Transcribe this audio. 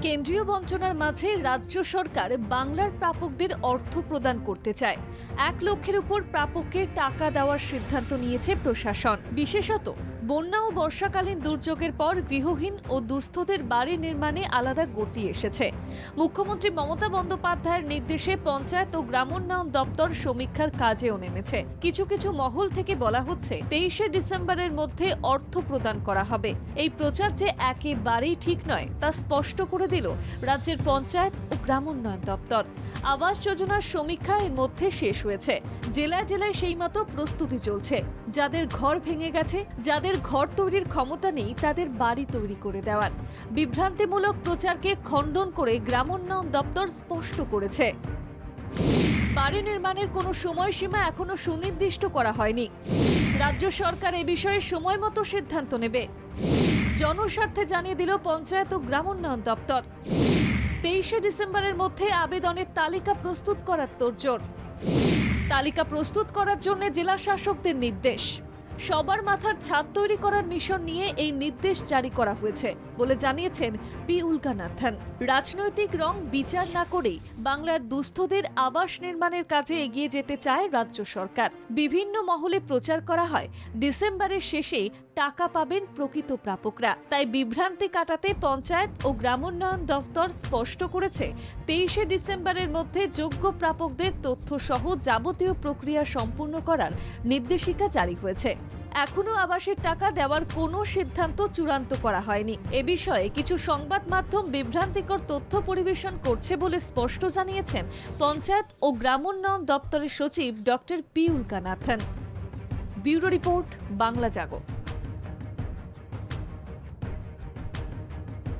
কেন্দ্রীয় বঞ্চনার মাঝে রাজ্য সরকার বাংলার প্রাপকদের অর্থ প্রদান করতে চায়। 1 লক্ষের উপর প্রাপককে টাকা দেওয়ার সিদ্ধান্ত নিয়েছে প্রশাসন। বিশেষত বন্যা ও বর্ষাকালীন দুর্যোগের পর গৃহহীন ও দুস্থদের বাড়ি নির্মাণে আলাদা গতি এসেছে। মুখ্যমন্ত্রী মমতা বন্দ্যোপাধ্যায়ের নির্দেশে পঞ্চায়েত ও গ্রামোন্নয়ন দপ্তর সমীক্ষার কাজেও নেমেছে। কিছু কিছু মহল থেকে বলা হচ্ছে 23শে ডিসেম্বরের মধ্যে অর্থ প্রদান করা হবে। এই প্রচার যে একেবারেই ঠিক নয় তা স্পষ্ট করে দিল রাজ্যের পঞ্চায়েত ও গ্রামোন্নয়ন দপ্তর। আবাস যোজনার সমীক্ষা এর মধ্যে শেষ হয়েছে। জেলায় জেলায় সেই মতো প্রস্তুতি চলছে। যাদের ঘর ভেঙে গেছে, যাদের ঘর তৈরির ক্ষমতা নেই, তাদের বাড়ি তৈরি করে দেওয়ার বিভ্রান্তিমূলক প্রচারকে খণ্ডন করে গ্রামোন্নয়ন দপ্তর স্পষ্ট করেছে, বাড়ি নির্মাণের কোনো সময়সীমা এখনো সুনির্দিষ্ট করা হয়নি। রাজ্য সরকার এ বিষয়ে সময় মতো সিদ্ধান্ত নেবে। জনস্বার্থে জানিয়ে দিল পঞ্চায়েত ও গ্রামোন্নয়ন দপ্তর। 23শে ডিসেম্বরের মধ্যে আবেদনের তালিকা প্রস্তুত করার তোড়জোড়। তালিকা প্রস্তুত করার জন্য জেলা শাসকদের নির্দেশ। সবার মাথার ছাদ তৈরি করার মিশন নিয়ে এই নির্দেশ জারি করা হয়েছে বলে জানিয়েছেন পি উল্কানাথন। রাজনৈতিক রং বিচার না করেই বাংলার দুস্থদের আবাস নির্মাণের কাজে এগিয়ে যেতে চায় রাজ্য সরকার। বিভিন্ন মহলে প্রচার করা হয় ডিসেম্বরের শেষে টাকা পাবেন প্রকৃত প্রাপকরা। তাই বিভ্রান্তি কাটাতে পঞ্চায়েত ও গ্রামোন্নয়ন দপ্তর স্পষ্ট করেছে 23শে ডিসেম্বরের মধ্যে যোগ্য প্রাপকদের তথ্য সহ যাবতীয় প্রক্রিয়া সম্পূর্ণ করার নির্দেশিকা জারি হয়েছে। এখনো আবাসের টাকা দেওয়ার কোনো সিদ্ধান্ত চূড়ান্ত করা হয়নি। এ বিষয়ে কিছু সংবাদ মাধ্যম বিভ্রান্তিকর তথ্য পরিবেশন করছে বলে স্পষ্ট জানিয়েছেন পঞ্চায়েত ও গ্রামোন্নয়ন দপ্তরের সচিব doctor P Ulkanathan. Bureau report, Bangla জাগো।